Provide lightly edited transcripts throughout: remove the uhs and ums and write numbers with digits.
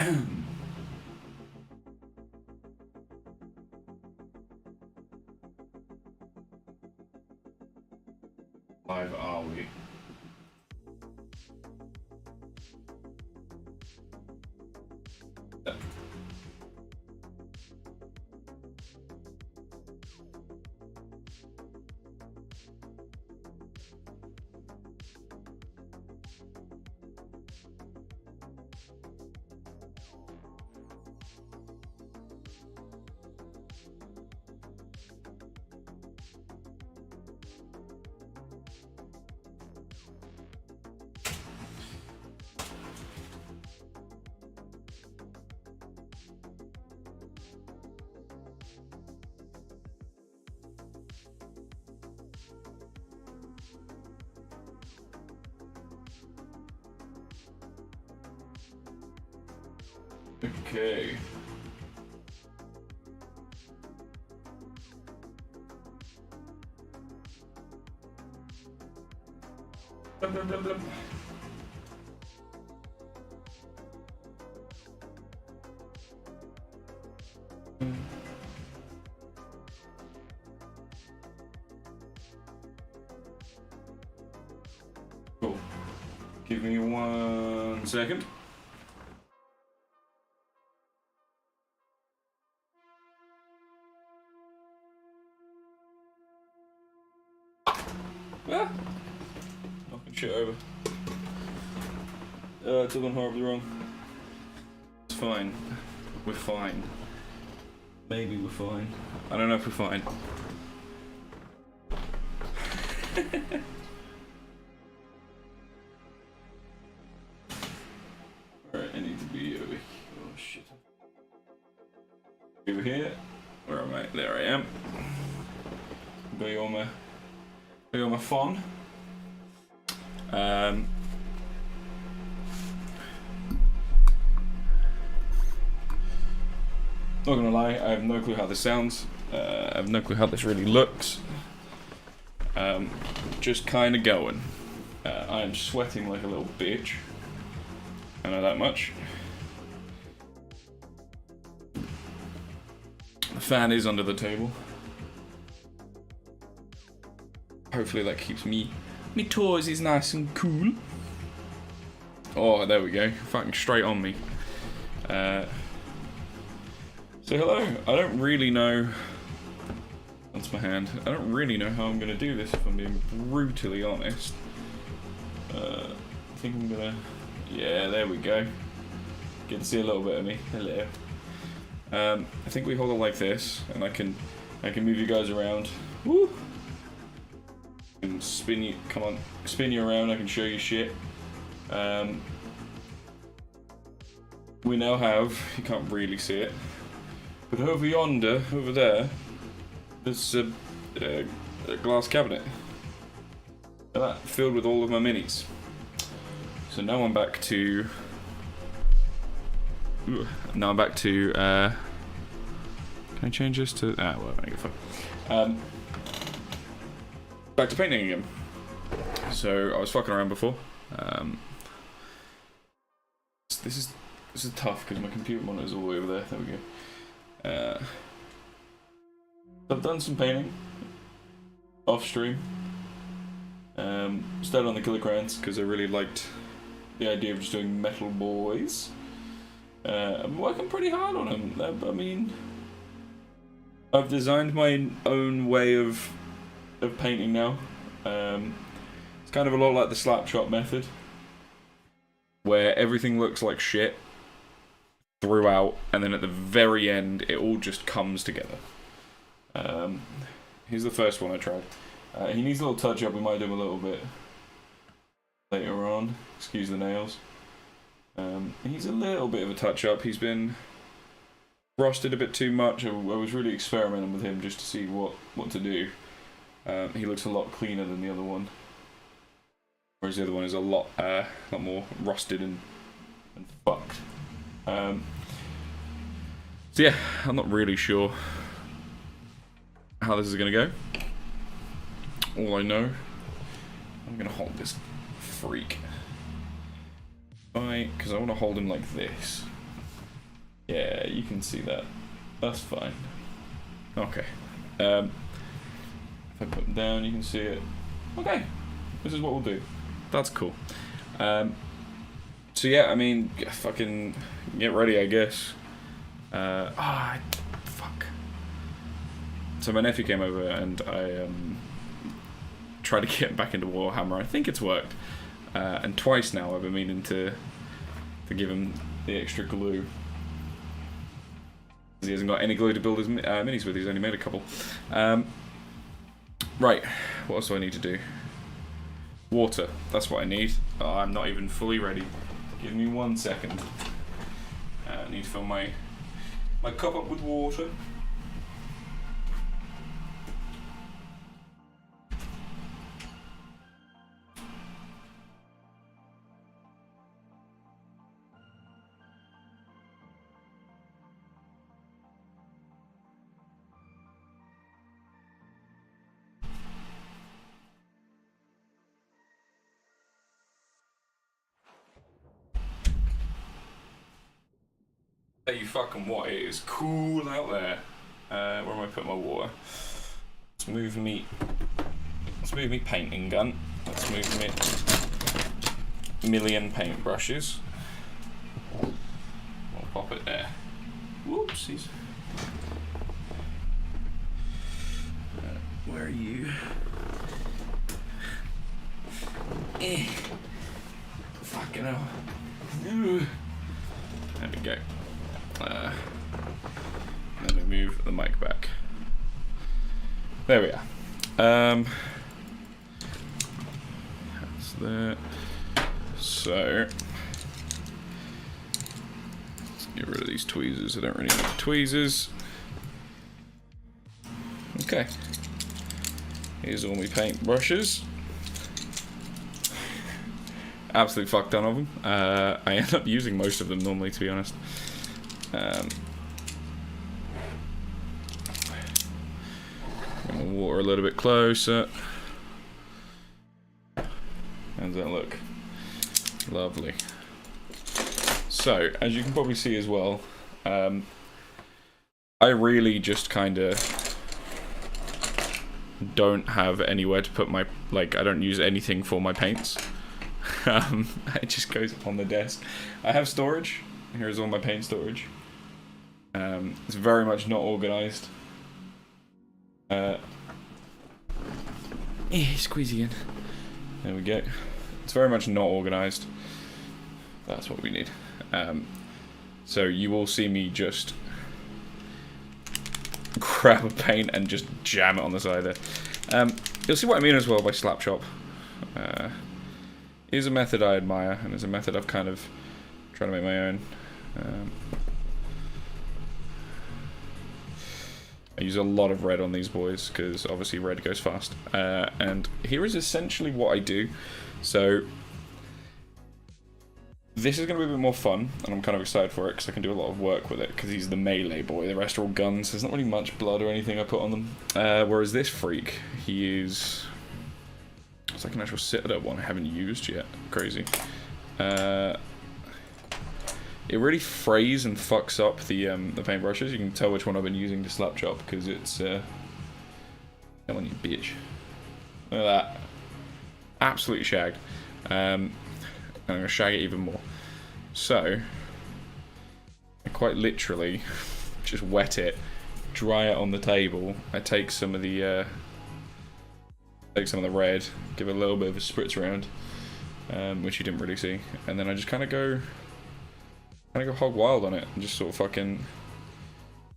Live are we? Okay. Blub, blub, blub, blub. Cool. Give me 1 second. Ah! Knocking shit over. It's all gone horribly wrong. It's fine. We're fine. Maybe we're fine. I don't know if we're fine. Alright, I need to be over here. Oh shit. Over here. Where am I? There I am. Got you on my phone. Not gonna lie, I have no clue how this sounds. I have no clue how this really looks. Just kind of going. I am sweating like a little bitch. I know that much. The fan is under the table. Hopefully that keeps me toys is nice and cool. Oh, there we go. Fucking straight on me. So hello. I don't really know. That's my hand. I don't really know how I'm gonna do this if I'm being brutally honest. I think I'm gonna. Yeah, there we go. Get to see a little bit of me. Hello. I think we hold it like this, and I can move you guys around. Woo! And spin you, come on, spin you around. I can show you shit. We now have, you can't really see it, but over yonder, over there, there's a glass cabinet. Look at that, filled with all of my minis. So now I'm back to. Now I'm back to. Can I change this to? Well, I get fun. Back to painting again. So I was fucking around before. This is tough because my computer monitor is all the way over there. There we go. I've done some painting off stream. Started on the Killa crayons because I really liked the idea of just doing metal boys. I'm working pretty hard on them. I mean, I've designed my own way of painting now. It's kind of a lot like the slapshot method, where everything looks like shit throughout, and then at the very end it all just comes together. Here's the first one I tried. He needs a little touch up. We might do him a little bit later on. Excuse the nails. He's a little bit of a touch up. He's been frosted a bit too much. I was really experimenting with him just to see what to do. He looks a lot cleaner than the other one, whereas the other one is a lot more rusted and fucked. So yeah, I'm not really sure how this is gonna go. All I know, I'm gonna hold this freak, because I want to hold him like this. Yeah, you can see that. That's fine. Okay. If I put them down, you can see it. Okay. This is what we'll do. That's cool. So yeah, I mean, fucking get ready, I guess. Fuck. So my nephew came over and I tried to get back into Warhammer. I think it's worked. And twice now I've been meaning to give him the extra glue. He hasn't got any glue to build his minis with. He's only made a couple. Right, what else do I need to do? Water, that's what I need. Oh, I'm not even fully ready. Give me 1 second. I need to fill my cup up with water. Tell you fucking what, it is cool out there. Where am I putting my water? Let's move me painting gun. Let's move me million paintbrushes. We'll pop it there. Whoopsies. Where are you? Fucking hell. There we go. Let me move the mic back. There we are. That's that. So let's get rid of these tweezers. I don't really need tweezers. Okay. Here's all my paint brushes. Absolutely fuck ton of them. I end up using most of them normally, to be honest. Bring the water a little bit closer. How's that look? Lovely. So, as you can probably see as well, I really just kind of don't have anywhere to put my, I don't use anything for my paints. It just goes up on the desk. I have storage. Here's all my paint storage. It's very much not organised. Squeezy in. There we go. It's very much not organised. That's what we need. So you will see me just grab a paint and just jam it on the side there. You'll see what I mean as well by slap chop. It is a method I admire, and it's a method I've kind of tried to make my own. I use a lot of red on these boys because obviously red goes fast. And here is essentially what I do. So this is going to be a bit more fun, and I'm kind of excited for it because I can do a lot of work with it because he's the melee boy. The rest are all guns. There's not really much blood or anything I put on them. Whereas this freak, he is... It's like an actual Citadel one I haven't used yet. Crazy. It really frays and fucks up the paintbrushes. You can tell which one I've been using to slap chop because it's come on, you bitch. Look at that. Absolutely shagged. And I'm gonna shag it even more. So I quite literally just wet it, dry it on the table. I take some of the red, give it a little bit of a spritz around, which you didn't really see, and then I just kind of go hog wild on it and just sort of fucking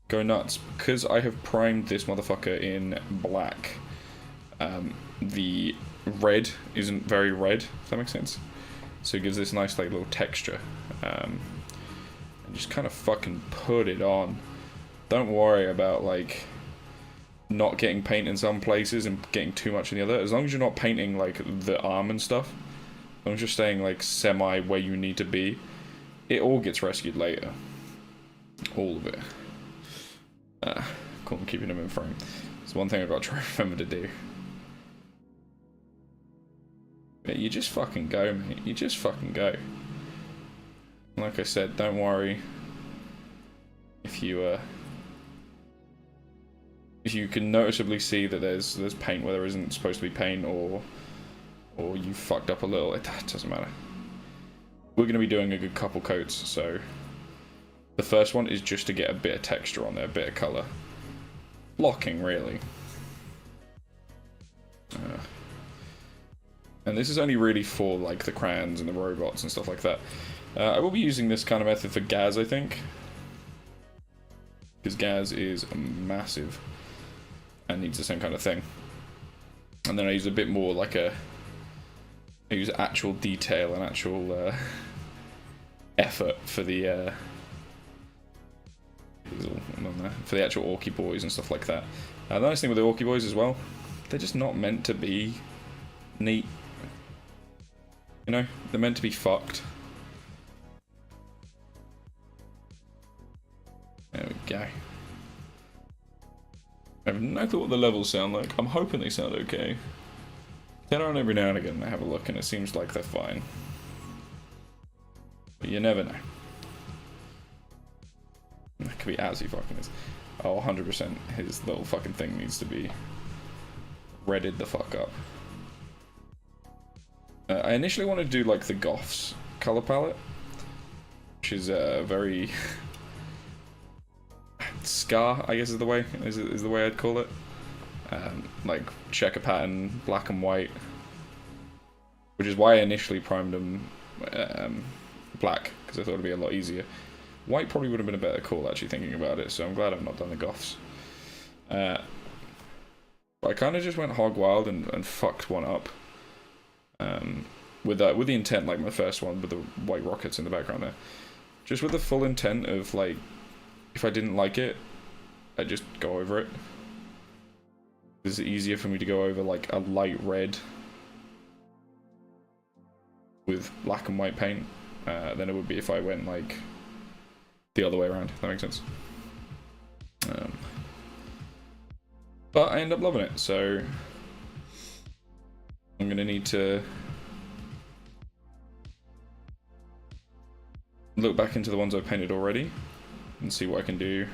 go nuts because I have primed this motherfucker in black. The red isn't very red, if that makes sense, so it gives this nice little texture, and just kind of fucking put it on. Don't worry about not getting paint in some places and getting too much in the other. As long as you're not painting the arm and stuff, as long as you're staying semi where you need to be, it all gets rescued later. All of it. Cool, I'm keeping them in frame. It's one thing I've got to try to remember to do. But you just fucking go, mate. You just fucking go. Like I said, don't worry if you can noticeably see that there's paint where there isn't supposed to be paint, or you fucked up a little, it doesn't matter. We're going to be doing a good couple coats, so the first one is just to get a bit of texture on there, a bit of colour. Blocking, really. And this is only really for like the crayons and the robots and stuff like that. I will be using this kind of method for Gaz, I think, because Gaz is massive and needs the same kind of thing. And then I use a bit more like I use actual detail and actual effort for the actual Orky boys and stuff like that. The nice thing with the Orky boys as well, they're just not meant to be neat. You know, they're meant to be fucked. There we go. I have no clue what the levels sound like. I'm hoping they sound okay. Turn on every now and again and have a look, and it seems like they're fine. But you never know. That could be as he fucking is. Oh, 100%. His little fucking thing needs to be redded the fuck up. I initially wanted to do like the Goths color palette, which is very Scar, I guess is the way I'd call it. Like checker pattern, black and white, which is why I initially primed them black, because I thought it'd be a lot easier. White probably would have been a better call, actually, thinking about it, so I'm glad I've not done the Goths. But I kind of just went hog wild and fucked one up. With the intent, like my first one, with the white rockets in the background there. Just with the full intent of, like, if I didn't like it, I'd just go over it. It's easier for me to go over, like, a light red with black and white paint than it would be if I went, like, the other way around, if that makes sense. But I end up loving it, so I'm going to need to look back into the ones I've painted already and see what I can do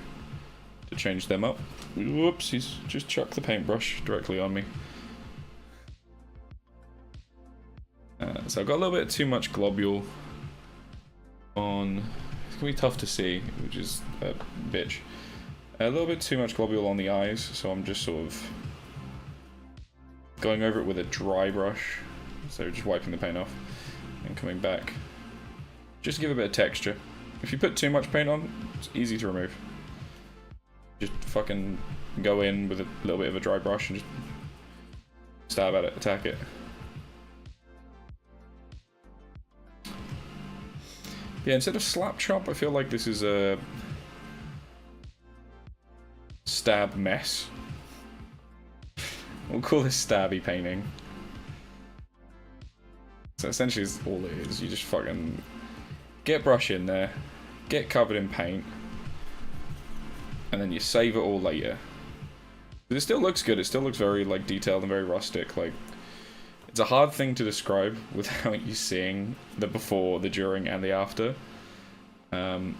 to change them up. Whoops, he's just chucked the paintbrush directly on me. So I've got a little bit too much globule on. It's gonna be tough to see, which is a bitch. A little bit too much globule on the eyes, so I'm just sort of going over it with a dry brush. So just wiping the paint off and coming back. Just to give a bit of texture. If you put too much paint on, it's easy to remove. Just fucking go in with a little bit of a dry brush and just stab at it, attack it. Yeah, instead of slap chop, I feel like this is a stab mess. We'll call this stabby painting. So essentially is all it is. You just fucking get brush in there, get covered in paint, and then you save it all later. But it still looks good. It still looks very like detailed and very rustic. Like, it's a hard thing to describe without you seeing the before, the during, and the after. But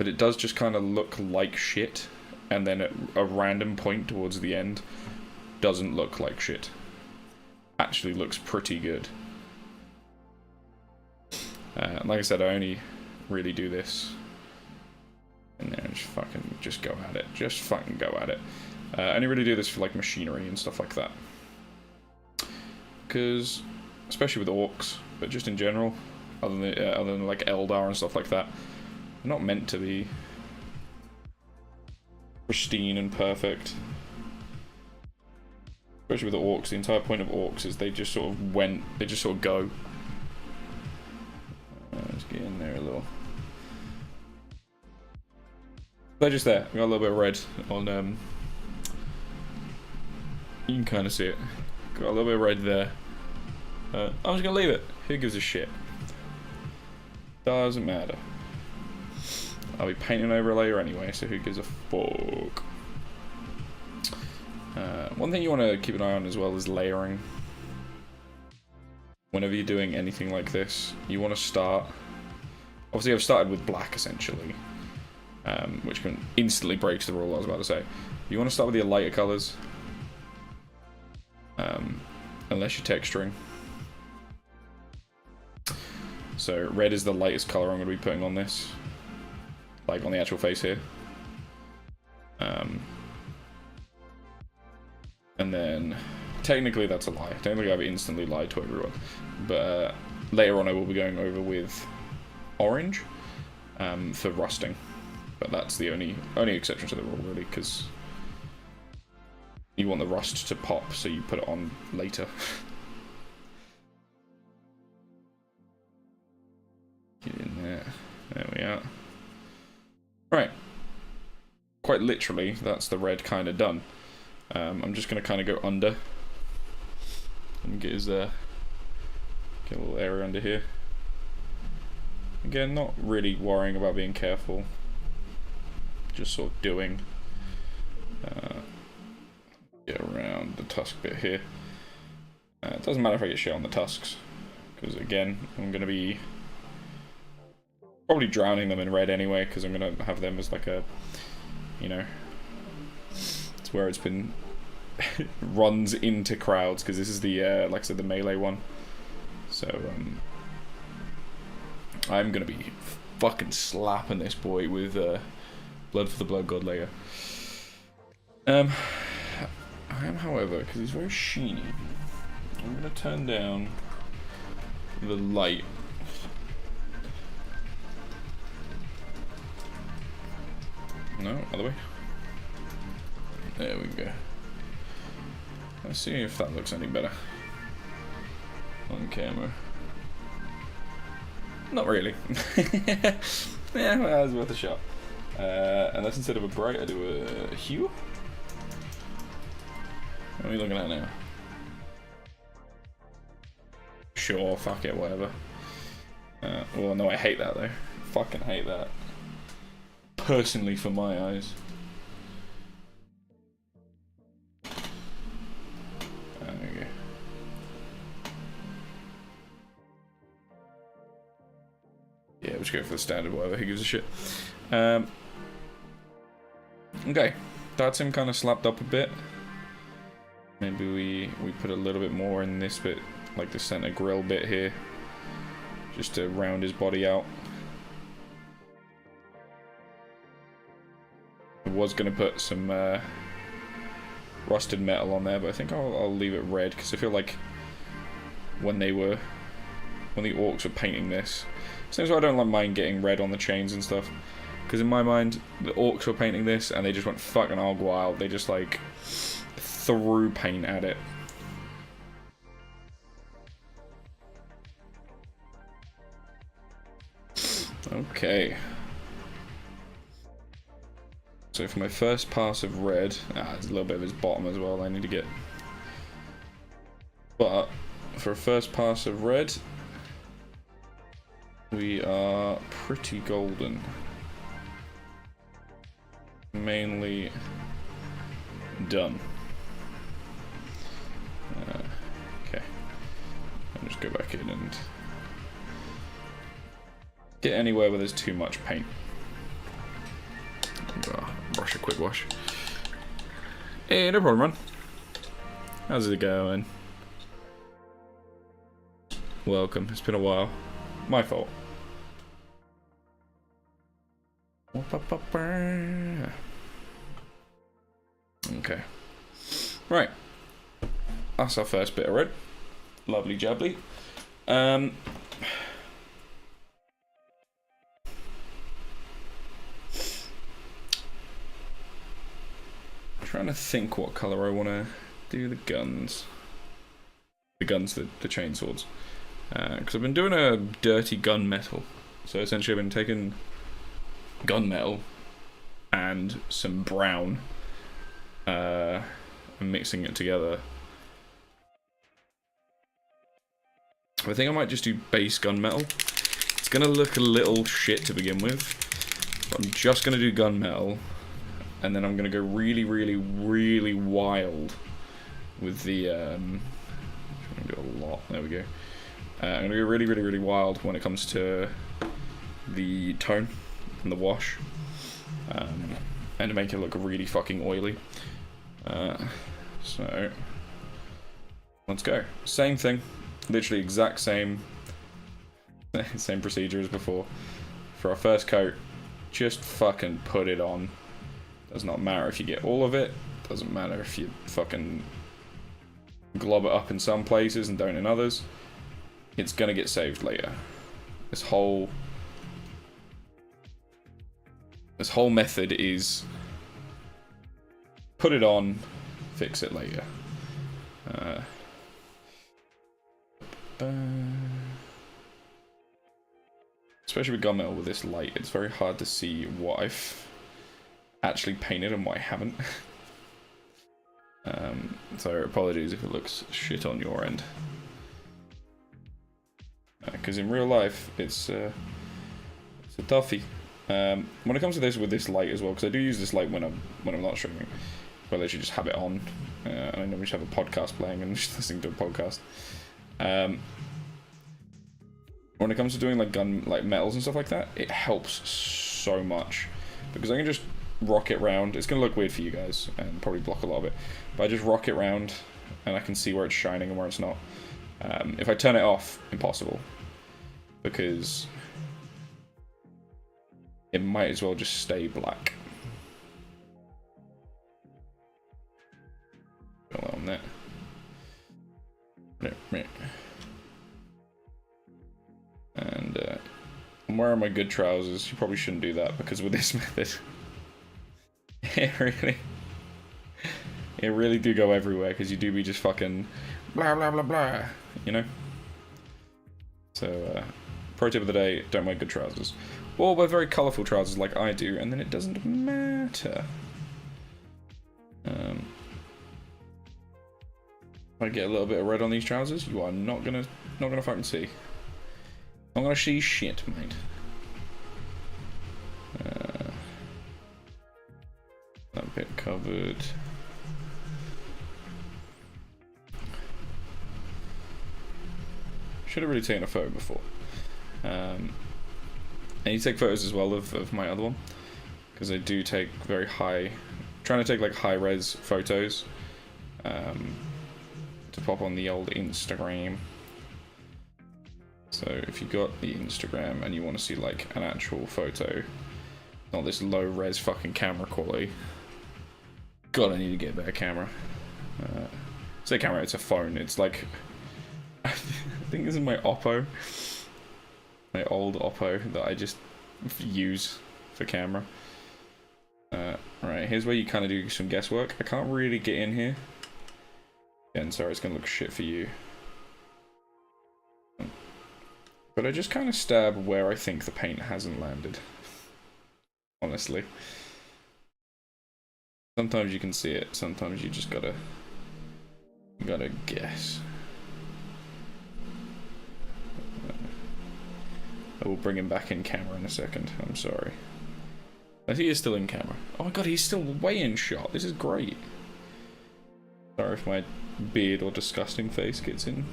it does just kind of look like shit, and then at a random point towards the end, doesn't look like shit. Actually looks pretty good. Like I said, I only really do this and then just go at it. Just fucking go at it. I only really do this for like machinery and stuff like that. Because, especially with orcs, but just in general, other than like Eldar and stuff like that, they're not meant to be pristine and perfect. Especially with the orcs, the entire point of orcs is they just sort of go. Let's get in there a little. They're just there. Got a little bit of red on. You can kind of see it. Got a little bit of red there. I'm just gonna leave it. Who gives a shit? Doesn't matter. I'll be painting over it later anyway, so who gives a fuck? One thing you want to keep an eye on as well is layering. Whenever you're doing anything like this, you want to start Obviously, I've started with black, essentially. Which can instantly breaks the rule I was about to say. You want to start with your lighter colours. Unless you're texturing. So, red is the lightest colour I'm going to be putting on this. Like, on the actual face here. And then, technically that's a lie. Technically I've instantly lied to everyone. But later on I will be going over with orange for rusting. But that's the only exception to the rule, really, because you want the rust to pop, so you put it on later. Get in there. There we are. Right. Quite literally, that's the red kind of done. I'm just going to kind of go under and get his get a little area under here. Again, not really worrying about being careful, just sort of doing. Get around the tusk bit here. It doesn't matter if I get shit on the tusks, because again, I'm going to be probably drowning them in red anyway, because I'm going to have them as like a, you know, it's where it's been runs into crowds, because this is the like I said, the melee one. So I'm gonna be fucking slapping this boy with blood for the blood god layer. I am, however, because he's very sheeny, I'm gonna turn down the light. No, other way. There we go. Let's see if that looks any better on camera. Not really. Yeah, well, that was worth a shot. Unless instead of a bright, I do a hue. What are we looking at now? Sure, fuck it, whatever. Well, no, I hate that though. Fucking hate that. Personally, for my eyes. Yeah, we'll just go for the standard, whatever, who gives a shit. Okay, that's him kind of slapped up a bit. Maybe we put a little bit more in this bit, like the center grill bit here, just to round his body out. I was going to put some rusted metal on there, but I think I'll leave it red, because I feel like when the orcs were painting this, seems like I don't like mind getting red on the chains and stuff, because in my mind the orcs were painting this and they just went fucking hog wild. They just like threw paint at it. Okay, so for my first pass of red, there's a little bit of his bottom as well I need to get, but for a first pass of red we are pretty golden. Mainly done. Okay. I'll just go back in and get anywhere where there's too much paint. Brush a quick wash. Hey, no problem, man. How's it going? Welcome. It's been a while. My fault. Okay. Right. That's our first bit of red. Lovely jubbly. Trying to think what colour I want to do the guns. The chainswords. Because I've been doing a dirty gunmetal. So essentially I've been taking gunmetal and some brown and mixing it together. I think I might just do base gunmetal. It's going to look a little shit to begin with. But I'm just going to do gunmetal. And then I'm going to go really, really, really wild with the... I'm going to do a lot. There we go. I'm going to go really, really, really wild when it comes to the tone and the wash, and to make it look really fucking oily. So let's go. Same thing, literally exact same procedure as before. For our first coat, just fucking put it on. Does not matter if you get all of it. Doesn't matter if you fucking glob it up in some places and don't in others. It's gonna get saved later. This whole method is put it on, fix it later. Especially with gunmetal with this light, it's very hard to see what I've actually painted and what I haven't. So apologies if it looks shit on your end. Because in real life, it's a toughie. When it comes to this with this light as well, because I do use this light when I'm not streaming, but I literally just have it on. And I normally just have a podcast playing and just listening to a podcast. When it comes to doing like metals and stuff like that, it helps so much because I can just rock it round. It's gonna look weird for you guys and probably block a lot of it, but I just rock it round and I can see where it's shining and where it's not. If I turn it off, impossible, because it might as well just stay black. Go on there. And I'm wearing my good trousers. You probably shouldn't do that because with this method, it really do go everywhere because you do be just fucking blah blah blah blah, you know. So pro tip of the day: don't wear good trousers, or wear very colourful trousers like I do, and then it doesn't matter. If I get a little bit of red on these trousers, you are not gonna fucking see. I'm gonna see shit, mate. That bit covered. Should have really taken a photo before. And you take photos as well of my other one, because I do take very high, trying to take like high res photos to pop on the old Instagram. So if you got the Instagram and you want to see like an actual photo, not this low res fucking camera quality, God, I need to get a better camera. Say camera, it's a phone. It's like, I think this is my Oppo, my old Oppo that I just use for camera. Right, here's where you kind of do some guesswork. I can't really get in here. And sorry, it's gonna look shit for you. But I just kind of stab where I think the paint hasn't landed. Honestly. Sometimes you can see it, sometimes you just gotta guess. I will bring him back in camera in a second, I'm sorry. I think he's still in camera. Oh my god, he's still way in shot, this is great. Sorry if my beard or disgusting face gets in.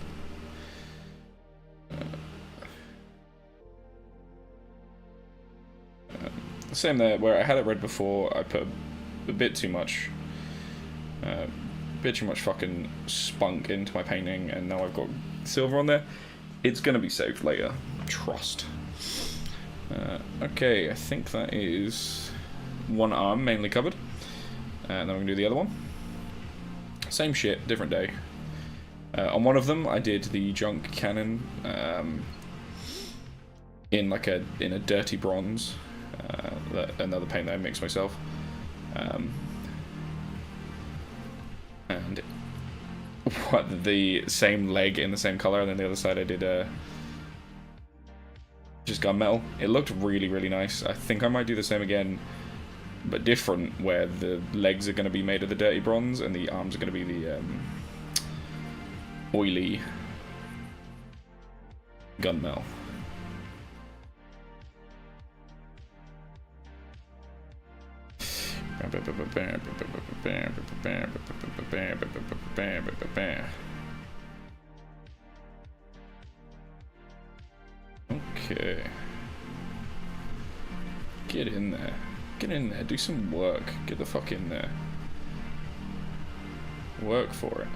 Same there, where I had it red before, I put a bit too much fucking spunk into my painting, and now I've got silver on there. It's gonna be saved later, trust. Okay, I think that is one arm mainly covered, and then we're gonna do the other one. Same shit, different day. On one of them, I did the junk cannon in a dirty bronze. Another paint that I mixed myself, and the same leg in the same color, and then the other side I did just gunmetal. It looked really nice. I think I might do the same again, but different, where the legs are going to be made of the dirty bronze and the arms are going to be the oily gunmetal. Okay. Get in there. Get in there. Do some work. Get the fuck in there. Work for it.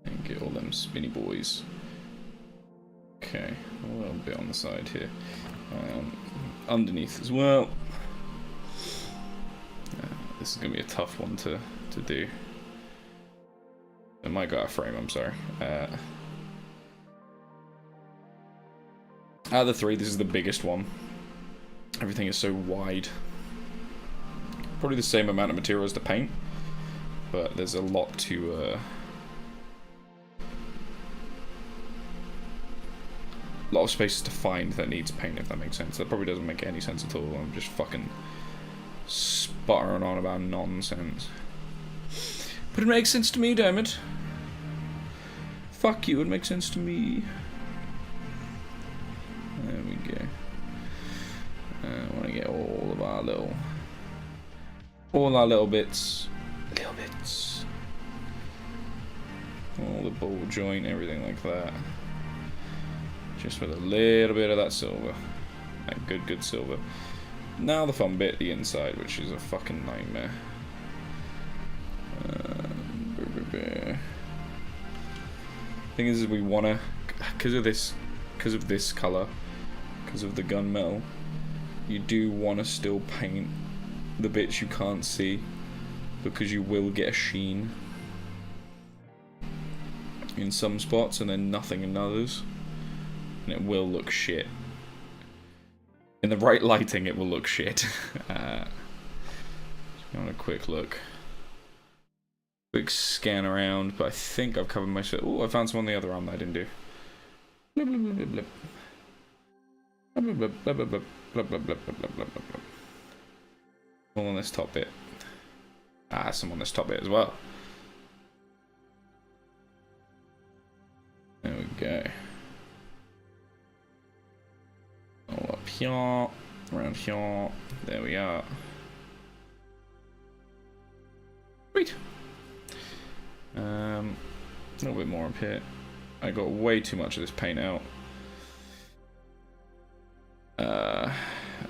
And get all them spinny boys. Okay, a little bit on the side here. Underneath as well. This is going to be a tough one to do. It might go out of frame, I'm sorry. Out of the three, this is the biggest one. Everything is so wide. Probably the same amount of material as the paint, but there's a lot to... a lot of spaces to find that needs paint, if that makes sense. That probably doesn't make any sense at all. I'm just fucking sputtering on about nonsense. But it makes sense to me, damn it. Fuck you, it makes sense to me. There we go. I want to get all of our little... all our little bits. Little bits. All the ball joint, everything like that. Just with a little bit of that silver. That good silver. Now the fun bit, the inside, which is a fucking nightmare. Thing is we wanna, because of this color, because of the gunmetal, you do wanna still paint the bits you can't see, because you will get a sheen in some spots and then nothing in others, and it will look shit. In the right lighting, it will look shit. Just want a quick look. Quick scan around, but I think I've covered myself. Oh, I found some on the other arm that I didn't do. Blub, blub, blub, blub, blub. Blub, blub, blub, blub, blub, blub, blub, blub, blub, blub, blub. All on this top bit. Ah, some on this top bit as well. There we go. All up here, around here. There we are. Sweet. A little bit more up here. I got way too much of this paint out.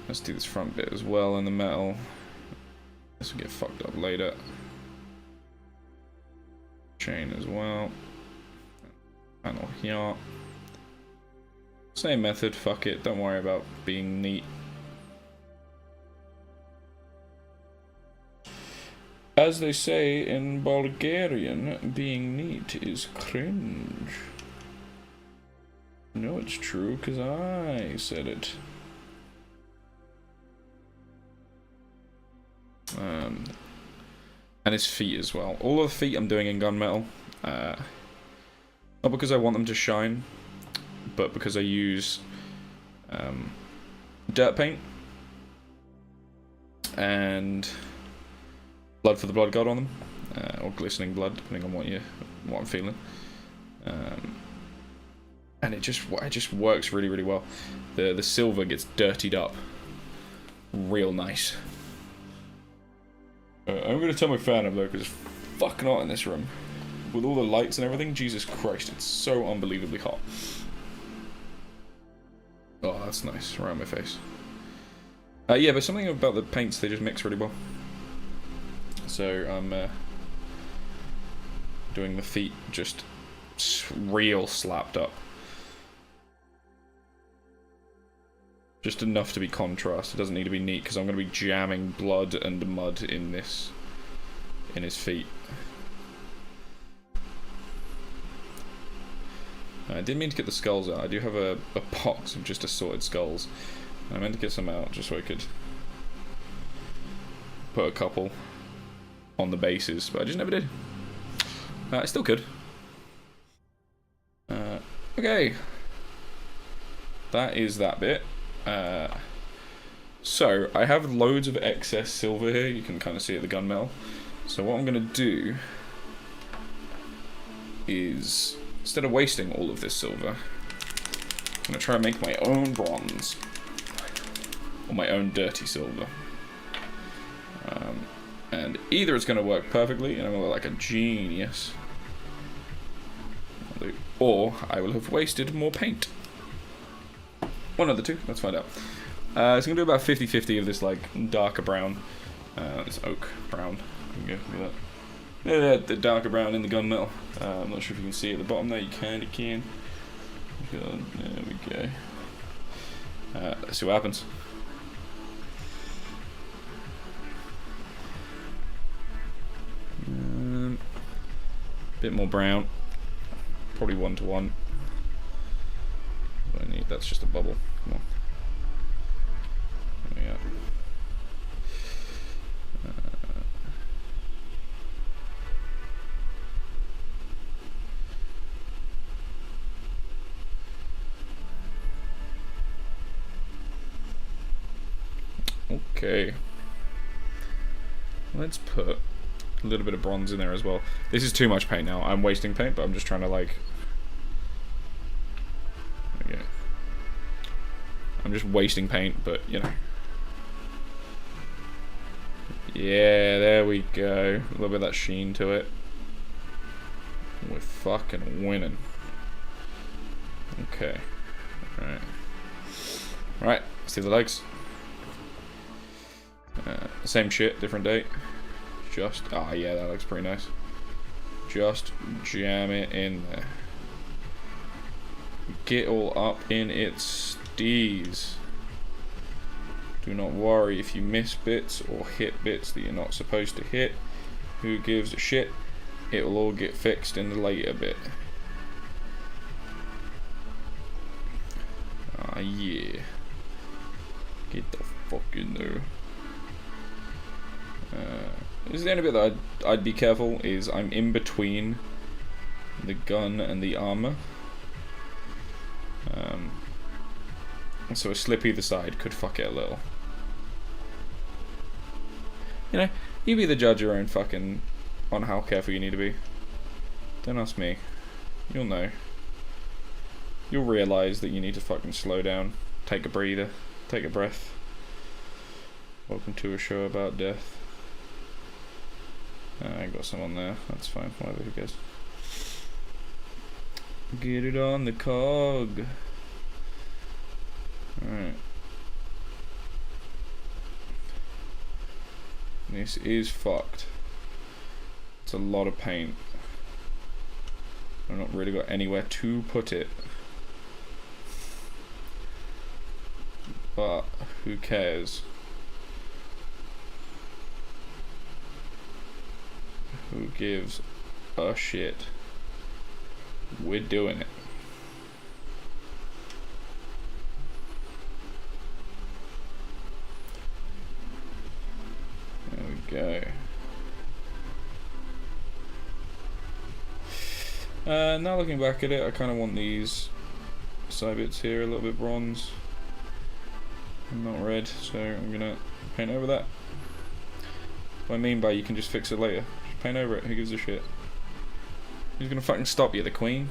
Let's do this front bit as well in the metal. This will get fucked up later. Chain as well. Panel here. Same method, fuck it. Don't worry about being neat. As they say in Bulgarian, being neat is cringe. No, it's true, because I said it. And his feet as well. All of the feet I'm doing in gunmetal. Not because I want them to shine, but because I use dirt paint and blood for the blood god on them, or glistening blood, depending on what I'm feeling. And it just works really, really well. The silver gets dirtied up real nice. I'm gonna turn my fan up though, because it's fucking hot in this room. With all the lights and everything, Jesus Christ, it's so unbelievably hot. Oh, that's nice, around my face. Yeah, but something about the paints, they just mix really well. So I'm doing the feet just real slapped up. Just enough to be contrast. It doesn't need to be neat because I'm going to be jamming blood and mud in his feet. I didn't mean to get the skulls out. I do have a box of just assorted skulls. I meant to get some out just so I could put a couple on the bases, but I just never did. I still could. Okay. That is that bit. So, I have loads of excess silver here. You can kind of see it, the gunmetal. So what I'm going to do is, instead of wasting all of this silver, I'm going to try and make my own bronze. Or my own dirty silver. And either it's going to work perfectly and I'm going to look like a genius, Or I will have wasted more paint. One of the two, let's find out. It's going to do about 50-50 of this like darker brown. This oak brown. There we go, look at that. Yeah, the darker brown in the gunmetal. I'm not sure if you can see at the bottom there, you kinda can. There we go. Let's see what happens. Bit more brown. Probably 1-to-1. What I need, that's just a bubble. Come on. There we go. Okay. Let's put a little bit of bronze in there as well. This is too much paint now. I'm wasting paint, but I'm just trying to like... There we go. I'm just wasting paint, but you know. Yeah, there we go. A little bit of that sheen to it. We're fucking winning. Okay. Alright. Alright, let's see the legs. Same shit, different date. Just, ah, yeah, that looks pretty nice. Just jam it in there. Get all up in its steez. Do not worry if you miss bits or hit bits that you're not supposed to hit. Who gives a shit? It will all get fixed in the later bit. Ah, yeah. Get the fuck in there. This is the only bit that I'd be careful, is I'm in between the gun and the armor. So a slip either side could fuck it a little. You know, you be the judge of your own fucking, on how careful you need to be. Don't ask me. You'll know. You'll realise that you need to fucking slow down. Take a breather. Take a breath. Welcome to a show about death. I got some on there, that's fine, whatever, who cares. Get it on the cog. Alright. This is fucked. It's a lot of paint. I've not really got anywhere to put it. But, who cares? Who gives a shit? We're doing it. There we go. Now looking back at it, I kind of want these side bits here a little bit bronze. Not red, so I'm gonna paint over that. What I mean by you can just fix it later. Just paint over it, who gives a shit? Who's gonna fucking stop you, the queen?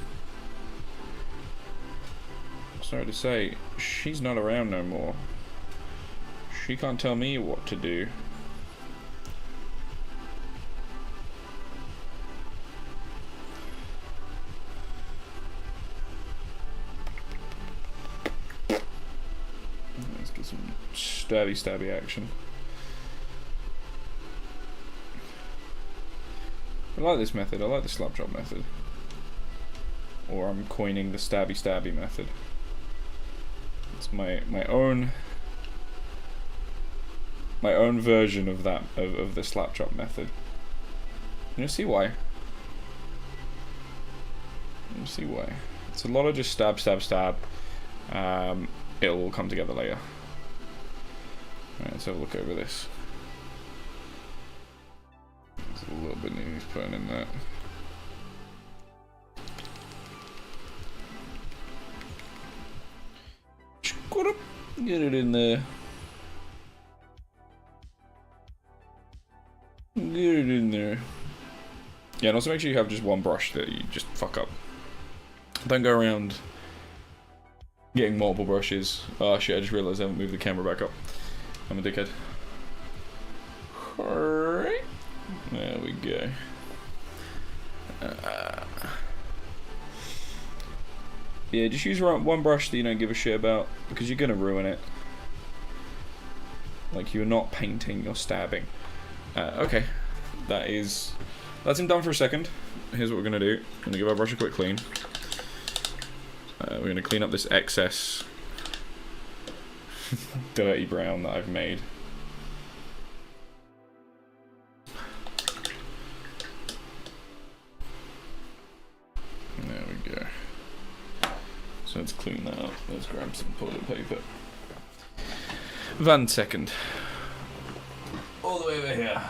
Sorry to say, she's not around no more. She can't tell me what to do. Let's get some stabby action. I like this method, I like the slap chop method. Or I'm coining the stabby method. It's my own version of that, of the slap chop method. You'll see why. You'll see why. It's a lot of just stab. It'll all come together later. Alright, let's have a look over this. There's a little bit needs putting in that. Get it in there. Get it in there. Yeah, and also make sure you have just one brush that you just fuck up. Don't go around getting multiple brushes. Oh shit, I just realised I haven't moved the camera back up. I'm a dickhead. Alright. There we go. Yeah, just use one brush that you don't give a shit about, because you're gonna ruin it. Like, you're not painting, you're stabbing. Okay, that's him done for a second. Here's what we're gonna do. I'm gonna give our brush a quick clean. We're gonna clean up this excess dirty brown that I've made. There we go. So let's clean that up. Let's grab some toilet paper. 1 second. All the way over here.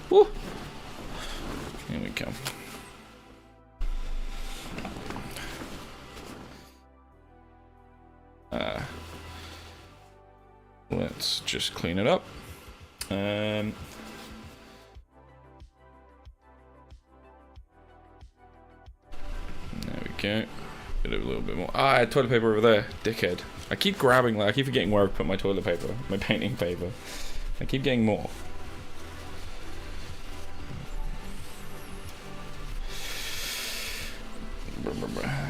Woo! Here we come. Let's just clean it up. There we go. Get a little bit more. I had toilet paper over there, dickhead. I keep grabbing, like, I keep forgetting where I've put my toilet paper, my painting paper. I keep getting more.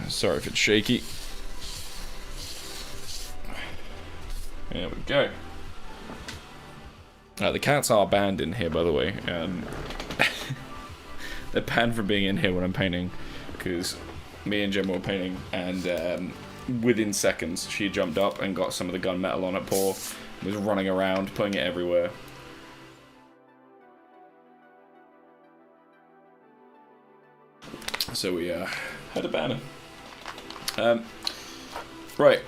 Sorry if it's shaky. There we go. The cats are banned in here, by the way. They're banned from being in here when I'm painting, because me and Gemma were painting, and within seconds she jumped up and got some of the gunmetal on her paw, was running around, putting it everywhere. So we had to ban her. Right.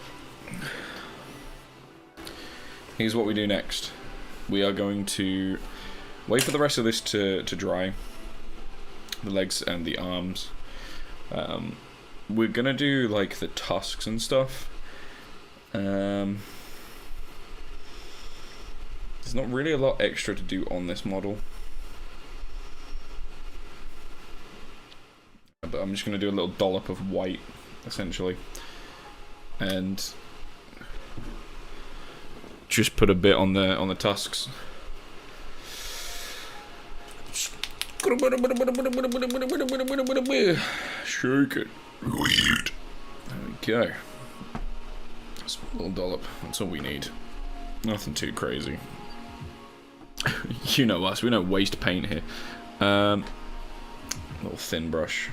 Here's what we do next. We are going to wait for the rest of this to dry. The legs and the arms. We're gonna do like the tusks and stuff. There's not really a lot extra to do on this model. But I'm just gonna do a little dollop of white, essentially. And just put a bit on the tusks. Shake it. There we go. Just a little dollop. That's all we need. Nothing too crazy. You know us. We don't waste paint here. Little thin brush.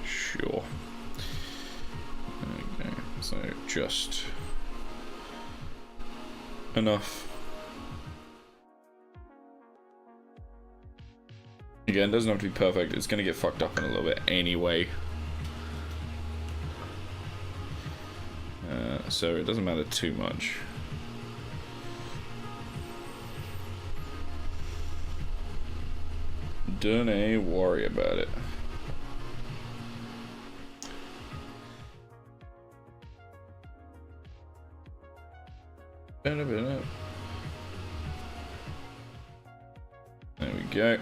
Sure. There we go. So just enough. Again, it doesn't have to be perfect. It's going to get fucked up in a little bit anyway. So it doesn't matter too much. Don't worry about it. There we go.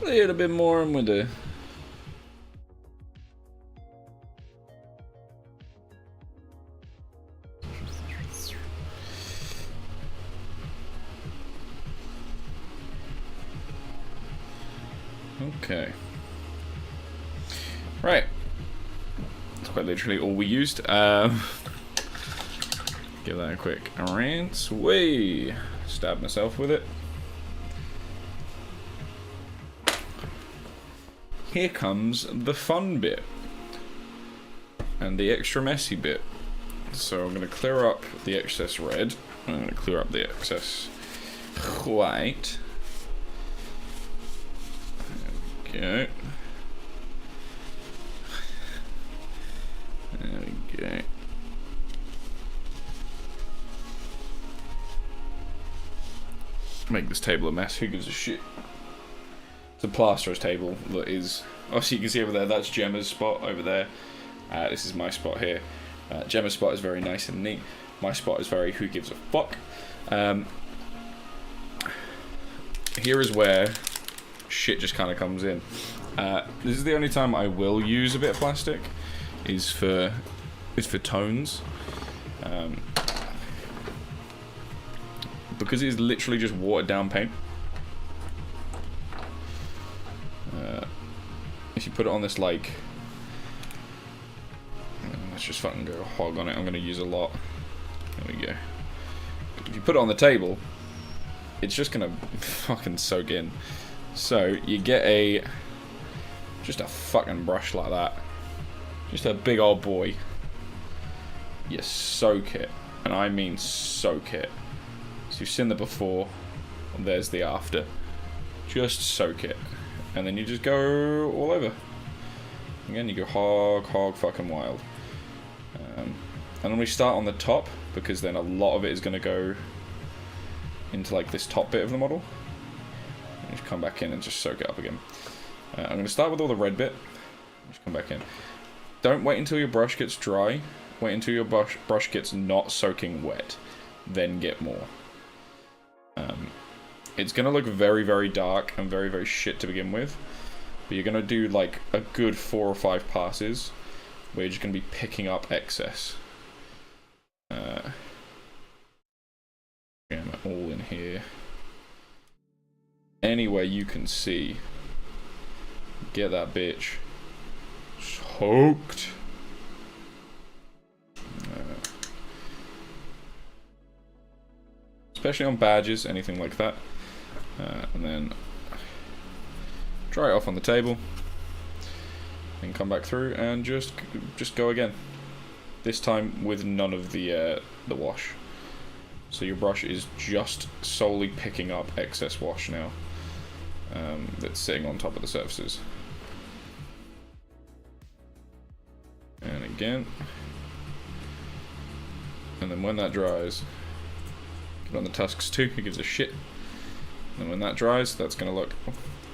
A little bit more I'm gonna do. Okay. Right. That's quite literally all we used. Give that a quick rinse. Way. Stab myself with it. Here comes the fun bit. And the extra messy bit. So I'm going to clear up the excess red. I'm going to clear up the excess white. There we go. There we go. Make this table a mess. Who gives a shit? It's a plasterer's table that is... Oh, so you can see over there, that's Gemma's spot over there. This is my spot here. Gemma's spot is very nice and neat. My spot is very who gives a fuck. Here is where shit just kind of comes in. This is the only time I will use a bit of plastic, is for tones. Because it is literally just watered down paint. If you put it on this, like, let's just fucking go hog on it. I'm gonna use a lot. There we go. If you put it on the table, it's just gonna fucking soak in. So you get just a fucking brush like that, just a big old boy. You soak it, and I mean soak it. So you've seen the before, and there's the after. Just soak it, and then you just go all over. Again, you go hog fucking wild. And then we start on the top, because then a lot of it is going to go into like this top bit of the model. And just come back in and just soak it up again. I'm going to start with all the red bit. Just come back in. Don't wait until your brush gets dry. Wait until your brush gets not soaking wet. Then get more. It's going to look very, very dark and very, very shit to begin with. But you're going to do like a good 4 or 5 passes where you're just going to be picking up excess. Jam it all in here. Anywhere you can see. Get that bitch soaked. Especially on badges, anything like that. And then dry it off on the table. Then come back through and just go again. This time with none of the wash. So your brush is just solely picking up excess wash now. That's sitting on top of the surfaces. And again. And then when that dries, get on the tusks too, who gives a shit. And when that dries, that's going to look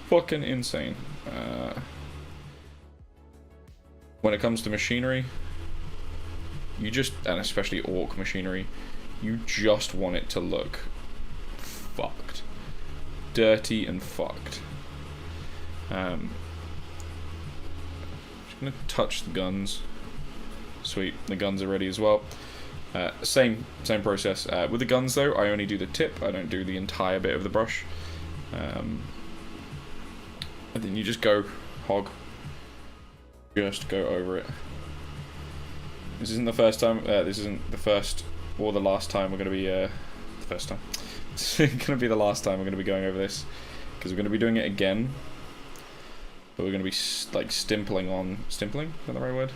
fucking insane. When it comes to machinery, you just, and especially orc machinery, you just want it to look fucked. Dirty and fucked. Just gonna touch the guns. Sweet, the guns are ready as well. Same process. With the guns though, I only do the tip, I don't do the entire bit of the brush. And then you just go hog. Just go over it. This isn't the first time, this isn't the first or the last time we're going to be, the first time. It's going to be the last time we're going to be going over this. Because we're going to be doing it again. But we're going to be, like, stimpling? Is that the right word?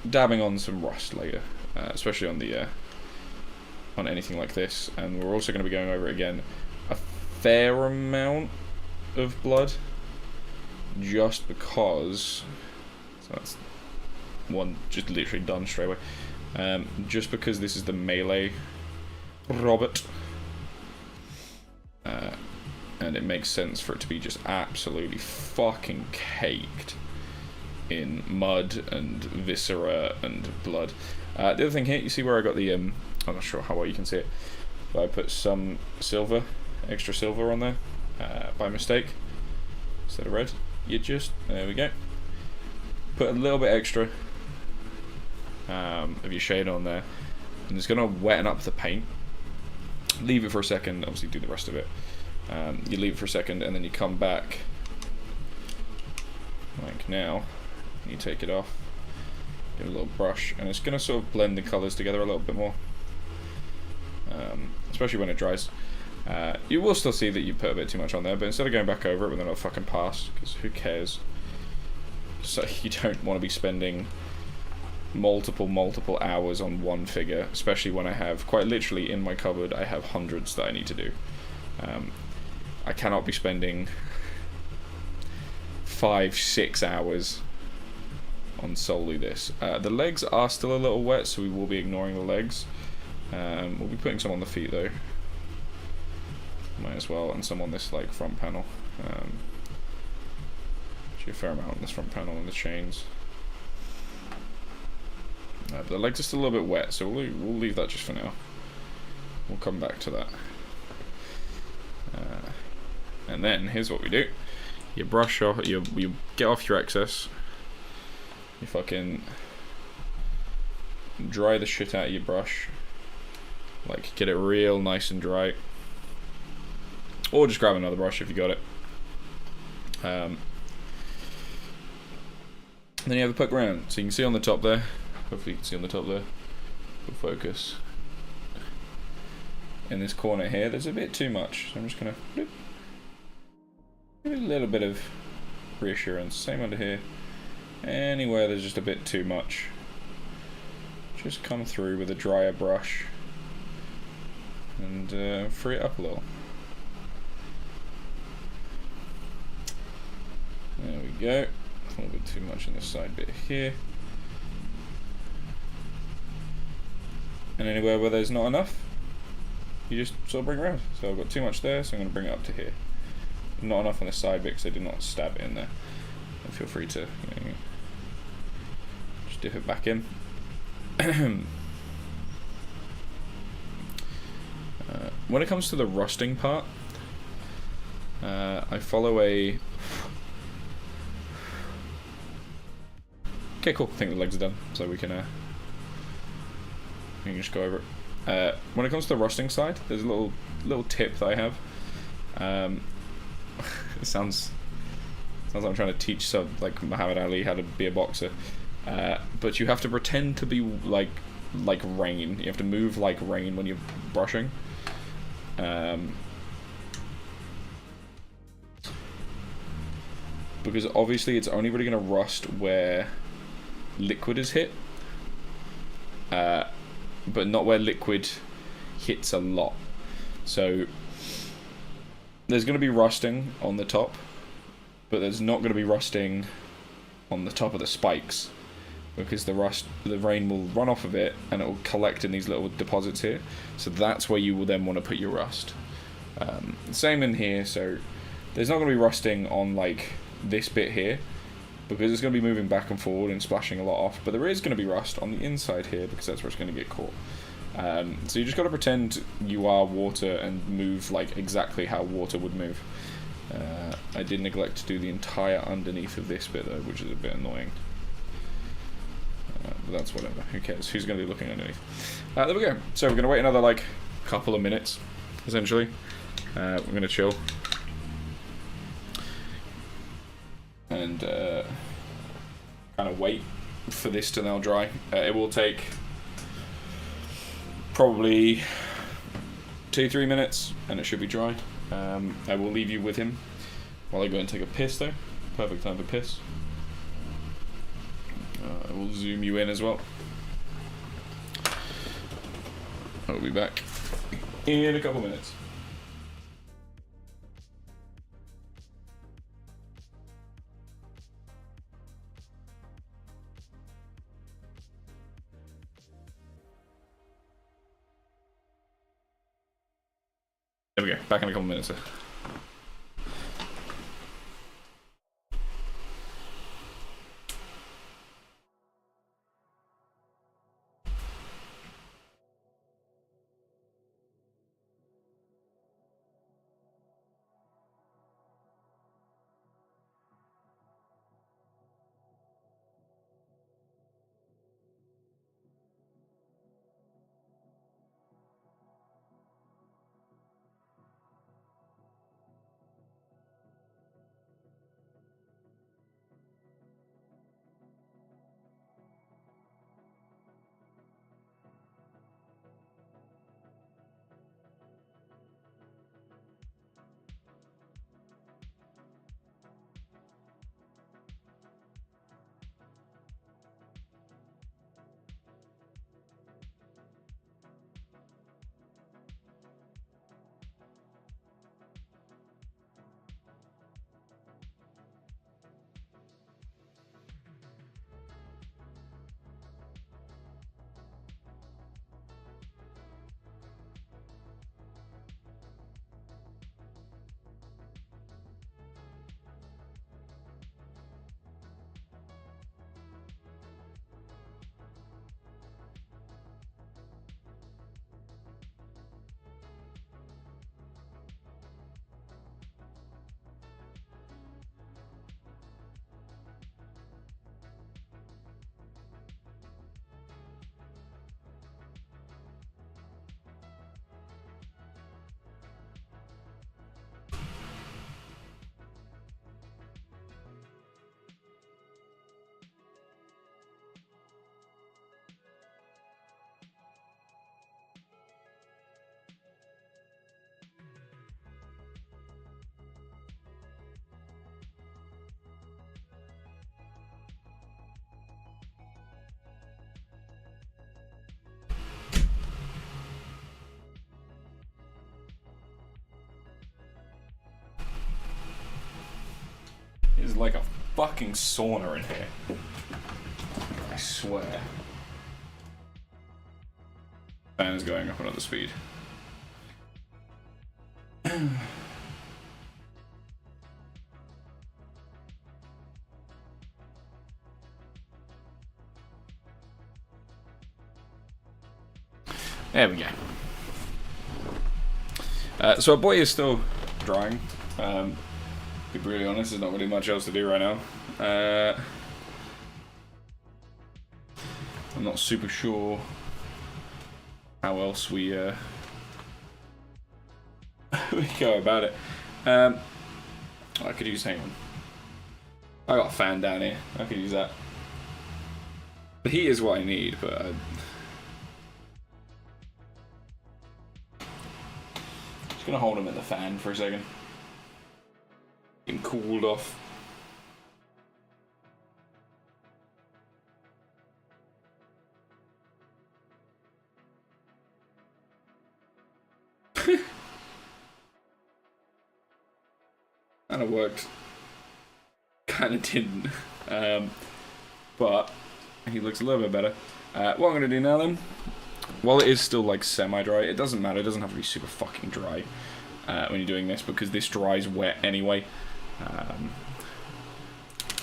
Dabbing on some rust later. Especially on the, on anything like this. And we're also going to be going over it again. A fair amount of blood. Just because... So that's one just literally done straight away. Just because this is the melee robot, and it makes sense for it to be just absolutely fucking caked in mud and viscera and blood. The other thing here, you see where I got the I'm not sure how well you can see it, but I put some silver, extra silver on there by mistake instead of red. You just, there we go, put a little bit extra of your shade on there, and it's going to wetten up the paint. Leave it for a second, obviously do the rest of it. You leave it for a second and then you come back like now, and you take it off, get a little brush, and it's going to sort of blend the colours together a little bit more, especially when it dries. You will still see that you put a bit too much on there, but instead of going back over it with another fucking pass, because who cares, so you don't want to be spending multiple hours on one figure, especially when I have, quite literally in my cupboard, I have hundreds that I need to do. I cannot be spending 5-6 hours on solely this. The legs are still a little wet, so we will be ignoring the legs. We'll be putting some on the feet though. Might as well, and some on this like front panel. Actually a fair amount on this front panel and the chains. But the legs are still a little bit wet, so we'll leave that just for now. We'll come back to that. And then here's what we do. You brush off, you get off your excess. You fucking dry the shit out of your brush. Like, get it real nice and dry. Or just grab another brush if you got it. Then you have a poke around. So you can see on the top there. Hopefully you can see on the top there. We'll focus. In this corner here, there's a bit too much. So I'm just gonna bloop. Give it a little bit of reassurance. Same under here. Anywhere there's just a bit too much, just come through with a drier brush and free it up a little. There we go. A little bit too much in the side bit here. And anywhere where there's not enough, you just sort of bring it around. So I've got too much there, so I'm going to bring it up to here. Not enough on the side bit because I did not stab it in there. And feel free to just dip it back in. When it comes to the rusting part, I follow a... Okay, cool. I think the legs are done, so we can just go over it. When it comes to the rusting side, there's a little tip that I have. It sounds like I'm trying to teach like Muhammad Ali how to be a boxer, but you have to pretend to be like rain. You have to move like rain when you're brushing. Because obviously it's only really going to rust where liquid is hit, but not where liquid hits a lot. So there's going to be rusting on the top, but there's not going to be rusting on the top of the spikes, because the rain will run off of it and it will collect in these little deposits here. So that's where you will then want to put your rust. Same in here, so there's not going to be rusting on like this bit here, because it's going to be moving back and forward and splashing a lot off, but there is going to be rust on the inside here, because that's where it's going to get caught. So you just got to pretend you are water and move like exactly how water would move. I did neglect to do the entire underneath of this bit though, which is a bit annoying. But that's whatever, who cares, who's going to be looking underneath. There we go. So we're going to wait another like couple of minutes, essentially. We're going to chill. And kind of wait for this to now dry. It will take probably 2-3 minutes and it should be dry. I will leave you with him while I go and take a piss though. Perfect time to piss. I will zoom you in as well. I'll be back in a couple minutes. There we go, back in a couple minutes. like a fucking sauna in here. I swear. Fan is going up another speed. There we go. So our boy is still drying. To be brutally honest, there's not really much else to do right now. I'm not super sure how else we we go about it. I could use, hang on. I got a fan down here. I could use that. The heat is what I need, but just gonna hold him at the fan for a second. Get him cooled off. Kinda worked. Kinda didn't. But he looks a little bit better. What I'm gonna do now then, while it is still like semi-dry, it doesn't matter, it doesn't have to be super fucking dry when you're doing this, because this dries wet anyway.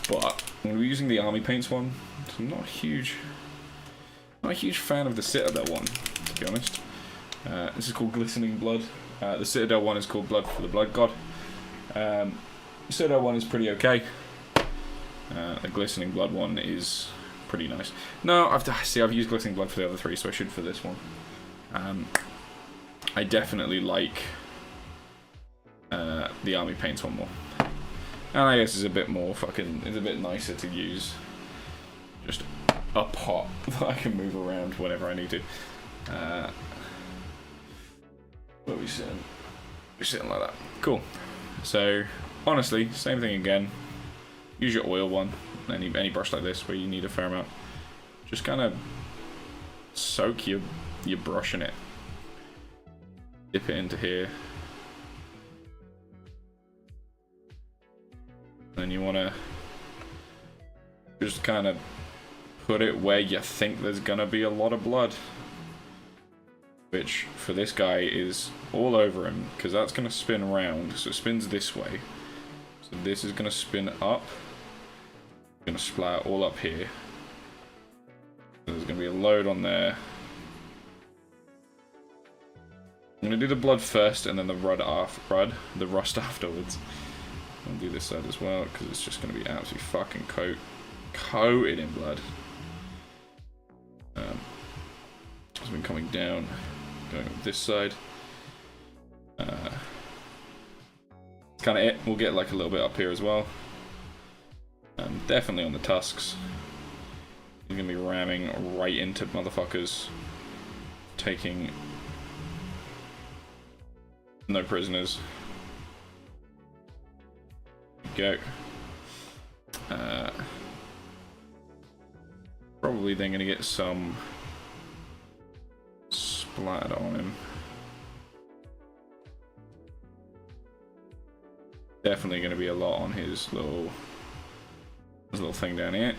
But I'm gonna be using the army paints one, so I'm not a huge fan of the Citadel one, to be honest. This is called Glistening Blood. The Citadel one is called Blood for the Blood God. The Citadel one is pretty okay. The Glistening Blood one is pretty nice. No, I've used Glistening Blood for the other three, so I should for this one. I definitely like the army paints one more, and I guess it's a bit more fucking. It's a bit nicer to use. Just a pot that I can move around whenever I need to. Where are we sitting? We're sitting like that. Cool. So honestly, same thing again. Use your oil one. Any brush like this where you need a fair amount. Just kind of soak your brush in it. Dip it into here. Then you want to just kind of put it where you think there's gonna be a lot of blood, which for this guy is all over him, because that's gonna spin around. So it spins this way, so this is gonna spin up, gonna splatter all up here. So there's gonna be a load on there. I'm gonna do the blood first and then the rust afterwards. I'll do this side as well, because it's just going to be absolutely fucking coated in blood. It's been coming down, going up this side. That's kind of it. We'll get like a little bit up here as well. Definitely on the tusks. He's going to be ramming right into motherfuckers. Taking no prisoners. Go. Probably then going to get some splattered on him. Definitely going to be a lot on his little thing down here.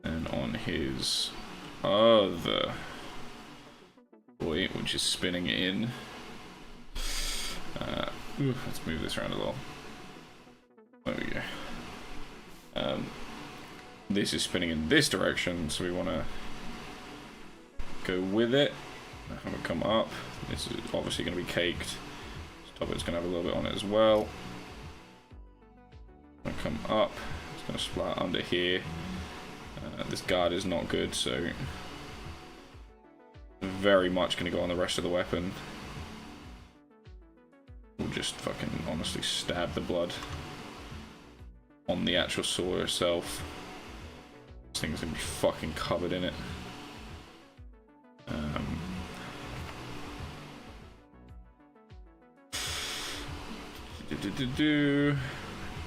And on his other boy, which is spinning in. Let's move this around a little. There we go. This is spinning in this direction, so we want to go with it. Have it come up. This is obviously going to be caked. Top of it's going to have a little bit on it as well. Come up. It's going to splat under here. This guard is not good, so very much going to go on the rest of the weapon. We'll just fucking honestly stab the blood on the actual sword itself. This thing's going to be fucking covered in it.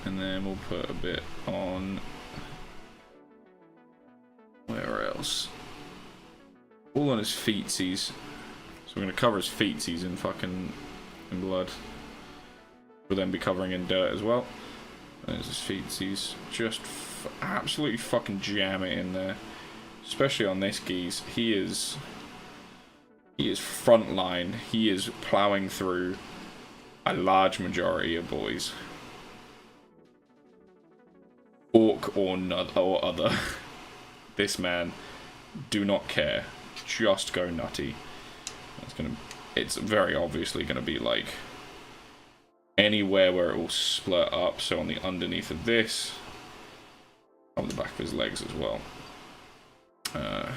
And then we'll put a bit on. Where else? All on his feetsies. So we're going to cover his feet, he's in fucking in blood. We'll then be covering in dirt as well. There's his feet, he's just absolutely fucking jam it in there. Especially on this geese, he is frontline. He is ploughing through a large majority of boys. Orc or other. This man, do not care. Just go nutty. It's very obviously gonna be like anywhere where it will split up. So on the underneath of this, on the back of his legs as well. There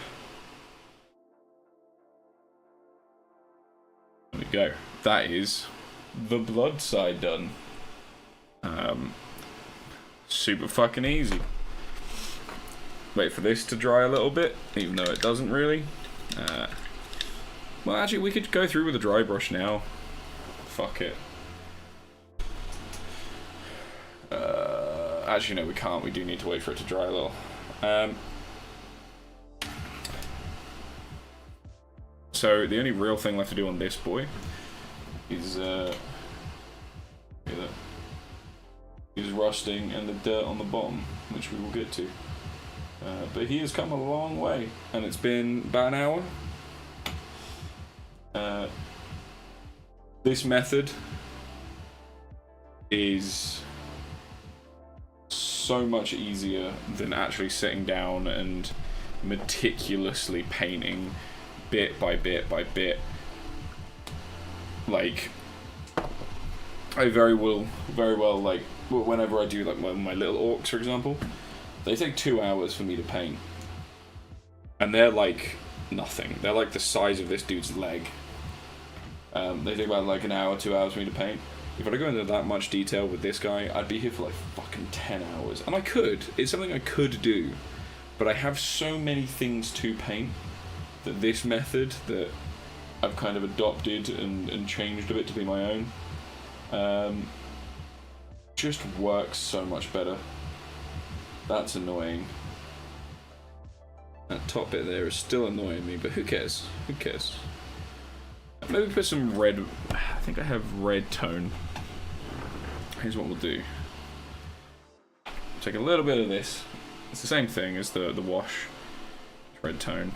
we go. That is the blood side done. Super fucking easy. Wait for this to dry a little bit, even though it doesn't really. Well, actually, we could go through with a dry brush now. Fuck it. Actually, no, we can't. We do need to wait for it to dry a little. So the only real thing left to do on this boy is rusting and the dirt on the bottom, which we will get to. But he has come a long way, and it's been about an hour. This method is so much easier than actually sitting down and meticulously painting bit by bit by bit. Like, I very well, like, whenever I do like my little orcs, for example, they take 2 hours for me to paint, and they're like nothing. They're like the size of this dude's leg. They take about like an hour, 2 hours for me to paint. If I go into that much detail with this guy, I'd be here for like fucking 10 hours. And I could. It's something I could do. But I have so many things to paint that this method that I've kind of adopted and changed a bit to be my own, just works so much better. That's annoying. That top bit there is still annoying me, but who cares? Who cares? Maybe put some red. I think I have red tone. Here's what we'll do. Take a little bit of this. It's the same thing as the wash. It's red tone.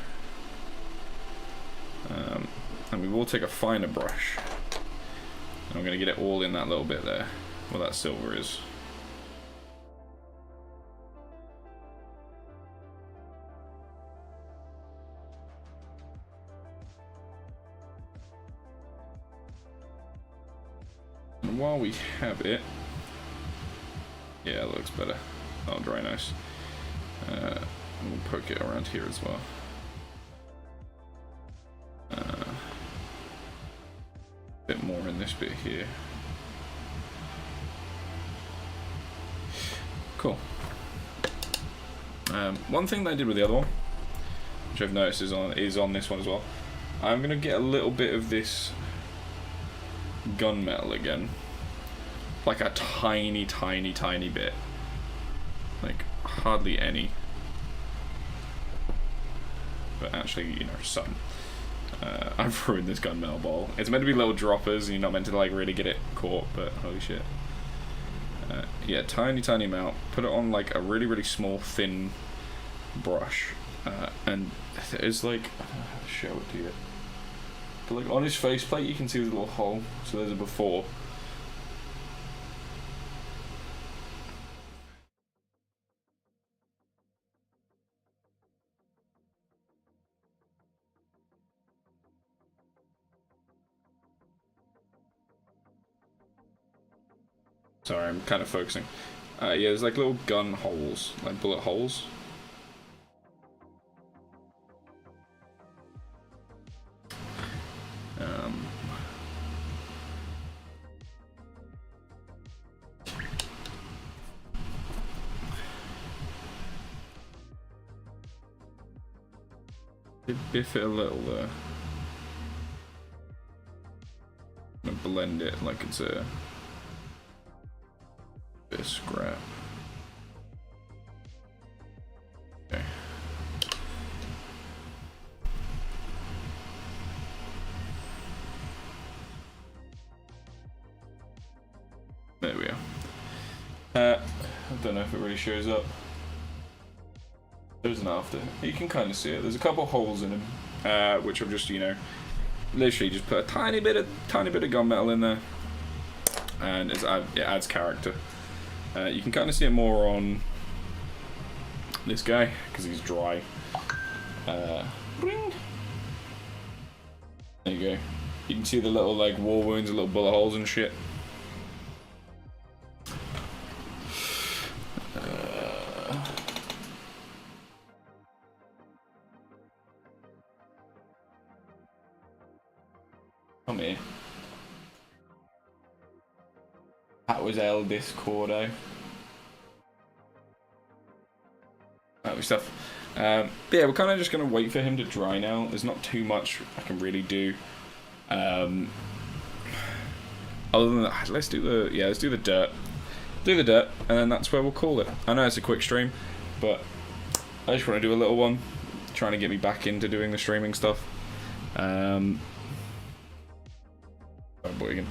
And we will take a finer brush. And I'm going to get it all in that little bit there, where that silver is. And while we have it, yeah, it looks better. That'll dry nice. And we'll poke it around here as well. Bit more in this bit here. Cool. One thing that I did with the other one, which I've noticed is on this one as well. I'm gonna get a little bit of this gunmetal again, like a tiny bit, like hardly any, but actually, you know, some. I've ruined this gunmetal ball. It's meant to be little droppers, and you're not meant to like really get it caught, but holy shit. Yeah, tiny amount. Put it on like a really small thin brush, and it's like, I don't know how to show it to you. But like on his faceplate, you can see the little hole. So there's a before. Sorry, I'm kind of focusing. Yeah, there's like little gun holes, like bullet holes. Biff it a little there. I'm gonna blend it like it's a bit of scrap. Okay. don't know if it really shows up. There's an after. You can kind of see it. There's a couple holes in him, which I've just, you know, literally just put a tiny bit of gunmetal in there, and it adds character. You can kind of see it more on this guy because he's dry. There you go. You can see the little like war wounds, the little bullet holes and shit. Come here. That was El Discordo. That was stuff. But yeah, we're kind of just going to wait for him to dry now. There's not too much I can really do. Other than that, let's do the dirt. Do the dirt, and then that's where we'll call it. I know it's a quick stream, but I just want to do a little one, trying to get me back into doing the streaming stuff. Oh boy, again.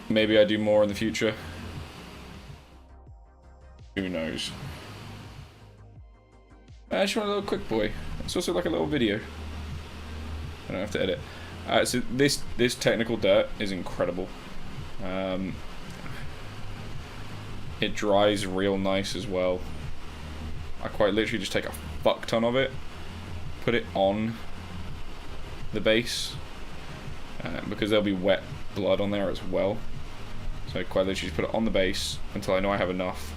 Maybe I do more in the future. Who knows? I just want a little quick boy. It's also like a little video. I don't have to edit. So this technical dirt is incredible. It dries real nice as well. I quite literally just take a fuck ton of it, put it on the base, because there'll be wet blood on there as well. So I quite literally just put it on the base until I know I have enough,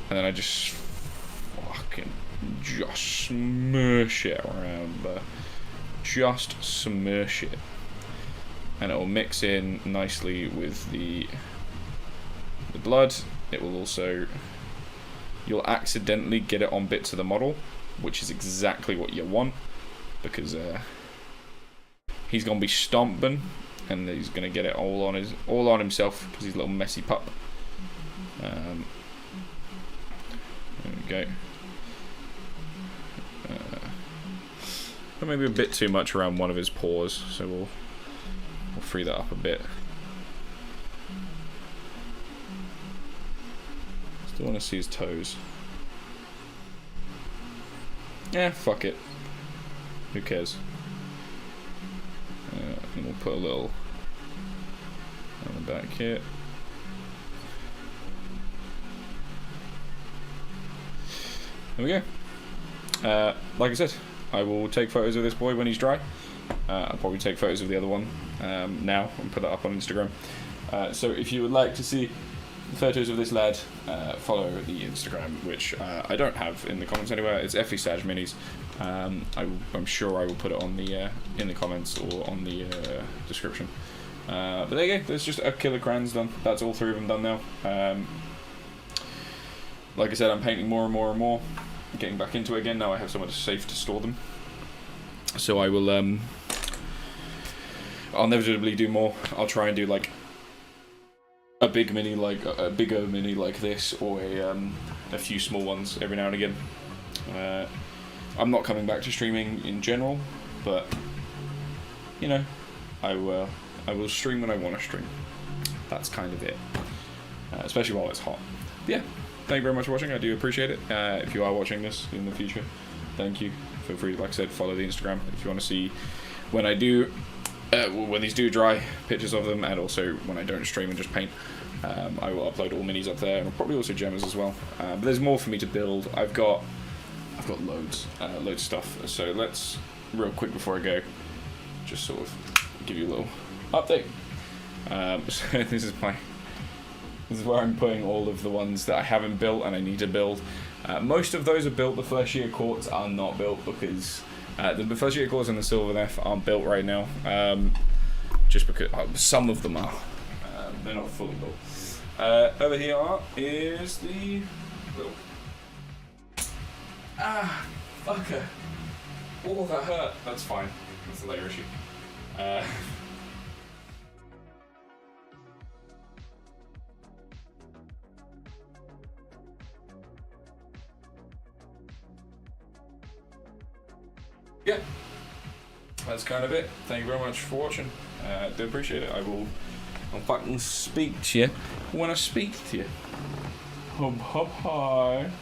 and then I just fucking just smush it around there. Just smush it, and it will mix in nicely with the blood. It will also, you'll accidentally get it on bits of the model, which is exactly what you want, because he's gonna be stomping, and he's gonna get it all on himself because he's a little messy pup. There we go. Maybe a bit too much around one of his paws, so we'll free that up a bit. Still want to see his toes. Yeah, fuck it. Who cares? And we'll put a little on the back here. There we go. Like I said, I will take photos of this boy when he's dry. I'll probably take photos of the other one now and put that up on Instagram. So if you would like to see photos of this lad, follow the Instagram, which I don't have in the comments anywhere. It's FESage Minis. I'm sure I will put it on the in the comments or on the description. But there you go. There's just a Killa crans done. That's all 3 of them done now. Like I said, I'm painting more and more and more. Getting back into it again now. I have somewhere safe to store them. So I will. I'll inevitably do more. I'll try and do like a big mini, like a bigger mini like this, or a few small ones every now and again. I'm not coming back to streaming in general, but you know, I will stream when I want to stream. That's kind of it, especially while it's hot. But yeah, thank you very much for watching. I do appreciate it. If you are watching this in the future, thank you. Feel free, like I said, follow the Instagram if you want to see when I do. When these do dry, pictures of them, and also when I don't stream and just paint. I will upload all minis up there, and probably also gemmers as well. But there's more for me to build. I've got loads of stuff. So let's, real quick before I go, just sort of give you a little update. So this is where I'm putting all of the ones that I haven't built and I need to build. Most of those are built. The first year quartz are not built because the first year quartz and the silver F aren't built right now. Just because some of them are. They're not fully built. Over here is the little... fucker. Oh, that hurt. That's fine. That's a later issue. Yeah, that's kind of it. Thank you very much for watching. Do appreciate it. I'll fucking speak to you when I speak to you. Hub hub hi.